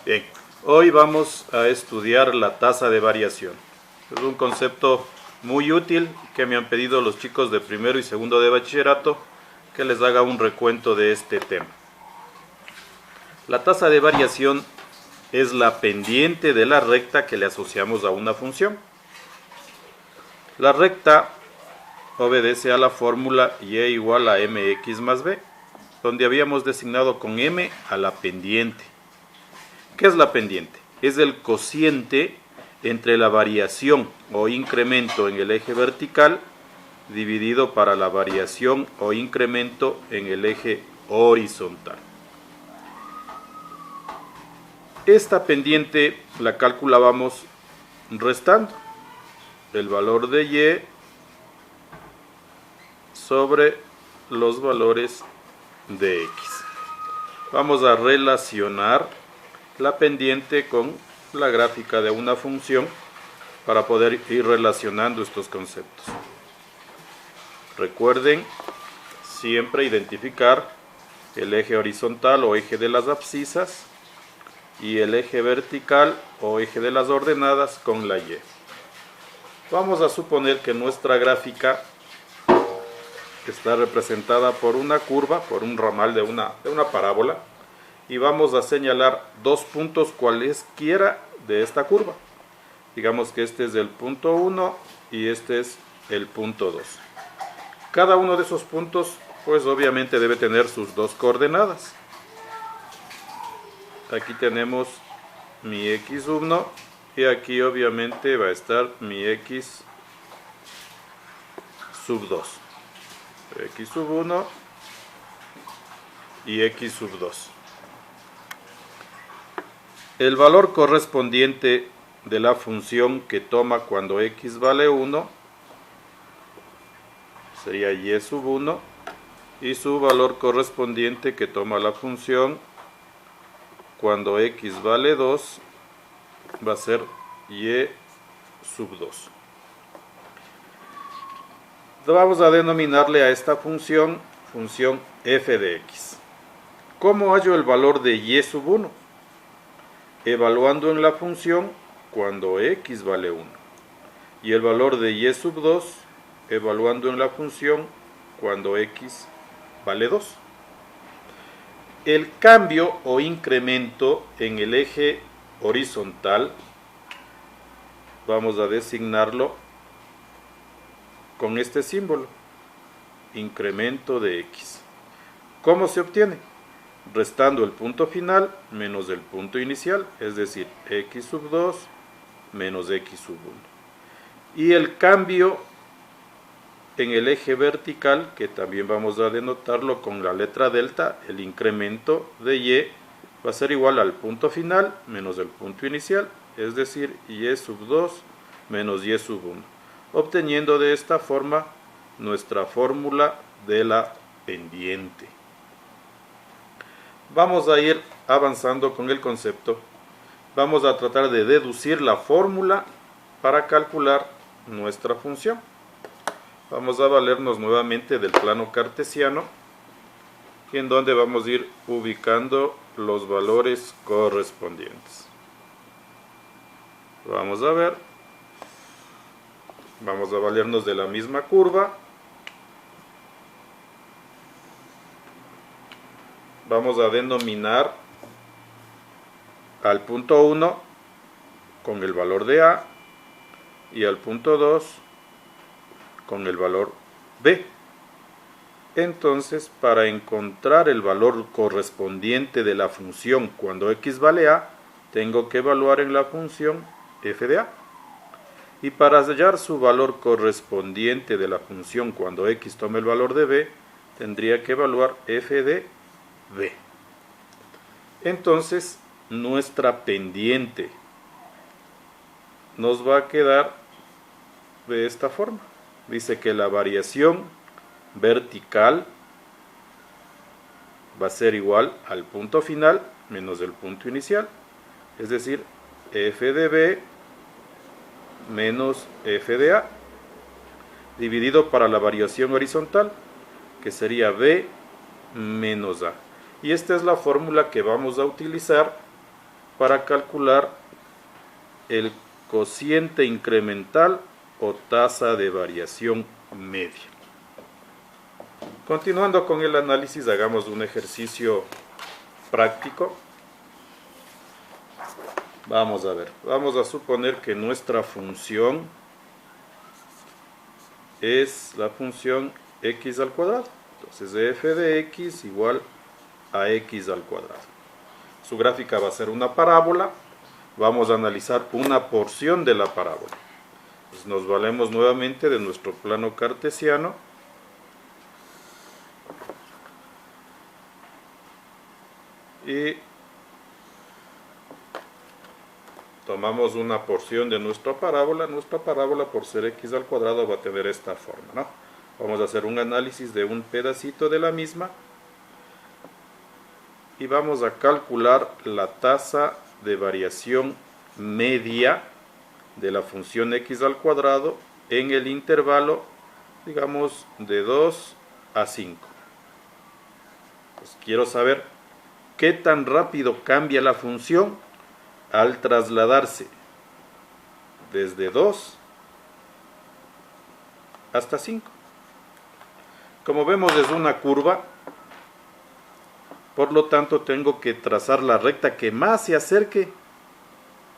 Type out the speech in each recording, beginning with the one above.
Bien, hoy vamos a estudiar la tasa de variación. Es un concepto muy útil que me han pedido los chicos de primero y segundo de bachillerato que les haga un recuento de este tema. La tasa de variación es la pendiente de la recta que le asociamos a una función. La recta obedece a la fórmula y igual a mx más b, donde habíamos designado con m a la pendiente. ¿Qué es la pendiente? Es el cociente entre la variación o incremento en el eje vertical dividido para la variación o incremento en el eje horizontal. Esta pendiente la calculábamos restando el valor de y sobre los valores de x. Vamos a relacionar la pendiente con la gráfica de una función para poder ir relacionando estos conceptos. Recuerden siempre identificar el eje horizontal o eje de las abscisas y el eje vertical o eje de las ordenadas con la y. Vamos a suponer que nuestra gráfica está representada por una curva, por un ramal de una parábola, y vamos a señalar dos puntos cualesquiera de esta curva. Digamos que este es el punto 1 y este es el punto 2. Cada uno de esos puntos pues obviamente debe tener sus dos coordenadas. Aquí tenemos mi x1 y aquí obviamente va a estar mi x sub 2. X sub 1 y x sub 2. El valor correspondiente de la función que toma cuando x vale 1 sería y sub 1 y su valor correspondiente que toma la función cuando x vale 2 va a ser y sub 2. Vamos a denominarle a esta función f de x. ¿Cómo hallo el valor de y sub 1? Evaluando en la función cuando x vale 1. Y el valor de y sub 2 evaluando en la función cuando x vale 2. El cambio o incremento en el eje horizontal vamos a designarlo con este símbolo, incremento de x. ¿Cómo se obtiene? Restando el punto final menos el punto inicial, es decir, x sub 2 menos x sub 1. Y el cambio en el eje vertical, que también vamos a denotarlo con la letra delta, el incremento de y va a ser igual al punto final menos el punto inicial, es decir, y sub 2 menos y sub 1, obteniendo de esta forma nuestra fórmula de la pendiente. Vamos a ir avanzando con el concepto. Vamos a tratar de deducir la fórmula para calcular nuestra función. Vamos a valernos nuevamente del plano cartesiano, en donde vamos a ir ubicando los valores correspondientes. Vamos a ver. Vamos a valernos de la misma curva. Vamos a denominar al punto 1 con el valor de a y al punto 2 con el valor b. Entonces, para encontrar el valor correspondiente de la función cuando x vale a, tengo que evaluar en la función f de a. Y para hallar su valor correspondiente de la función cuando x tome el valor de b, tendría que evaluar f de b. Entonces, nuestra pendiente nos va a quedar de esta forma. Dice que la variación vertical va a ser igual al punto final menos el punto inicial, es decir, f de b menos f de a, dividido para la variación horizontal, que sería b menos a. Y esta es la fórmula que vamos a utilizar para calcular el cociente incremental o tasa de variación media. Continuando con el análisis, hagamos un ejercicio práctico. Vamos a ver, vamos a suponer que nuestra función es la función x al cuadrado. Entonces f de x igual a x al cuadrado. Su gráfica va a ser una parábola. Vamos a analizar una porción de la parábola. Entonces nos valemos nuevamente de nuestro plano cartesiano. Y tomamos una porción de nuestra parábola. Nuestra parábola, por ser x al cuadrado, va a tener esta forma, ¿no? Vamos a hacer un análisis de un pedacito de la misma. Y vamos a calcular la tasa de variación media de la función x al cuadrado en el intervalo, digamos, de 2 a 5. Pues quiero saber qué tan rápido cambia la función al trasladarse desde 2 hasta 5. Como vemos, es una curva, por lo tanto tengo que trazar la recta que más se acerque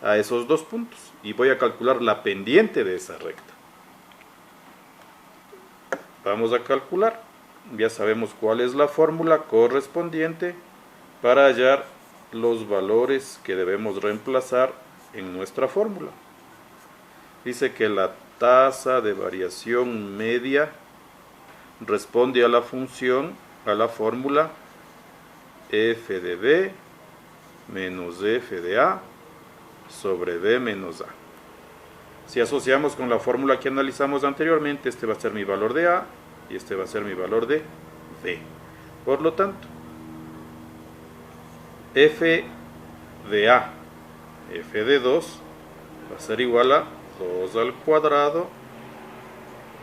a esos dos puntos y voy a calcular la pendiente de esa recta. Vamos a calcular, ya sabemos cuál es la fórmula correspondiente para hallar los valores que debemos reemplazar en nuestra fórmula. Dice que la tasa de variación media responde a la función, a la fórmula f de b menos f de a sobre b menos a. Si asociamos con la fórmula que analizamos anteriormente, este va a ser mi valor de a y este va a ser mi valor de b. Por lo tanto, f de a, f de 2, va a ser igual a 2 al cuadrado,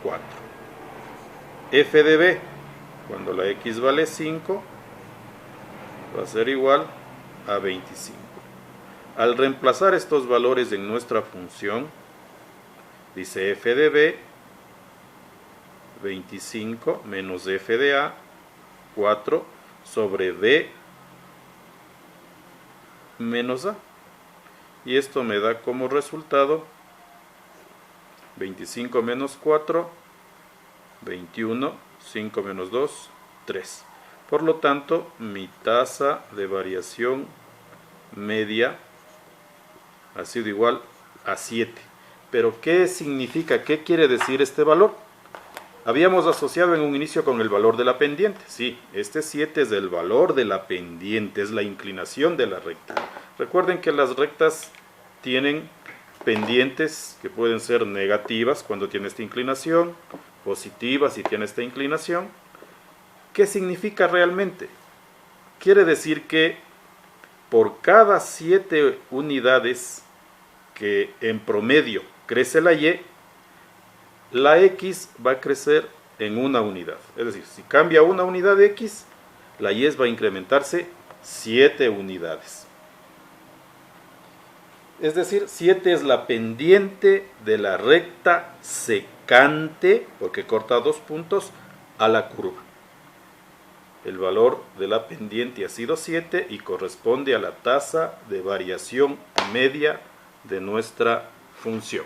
4. F de b, cuando la x vale 5, va a ser igual a 25. Al reemplazar estos valores en nuestra función, dice f de b, 25 menos f de a, 4 sobre b menos a. Y esto me da como resultado 25 menos 4, 21, 5 menos 2, 3. Por lo tanto, mi tasa de variación media ha sido igual a 7. Pero, ¿qué significa? ¿Qué quiere decir este valor? Habíamos asociado en un inicio con el valor de la pendiente. Sí, este 7 es el valor de la pendiente, es la inclinación de la recta. Recuerden que las rectas tienen pendientes que pueden ser negativas cuando tiene esta inclinación, positivas si tiene esta inclinación. ¿Qué significa realmente? Quiere decir que por cada 7 unidades que en promedio crece la y, la x va a crecer en una unidad. Es decir, si cambia una unidad de x, la y va a incrementarse 7 unidades. Es decir, 7 es la pendiente de la recta secante, porque corta 2 puntos, a la curva. El valor de la pendiente ha sido 7 y corresponde a la tasa de variación media de nuestra función.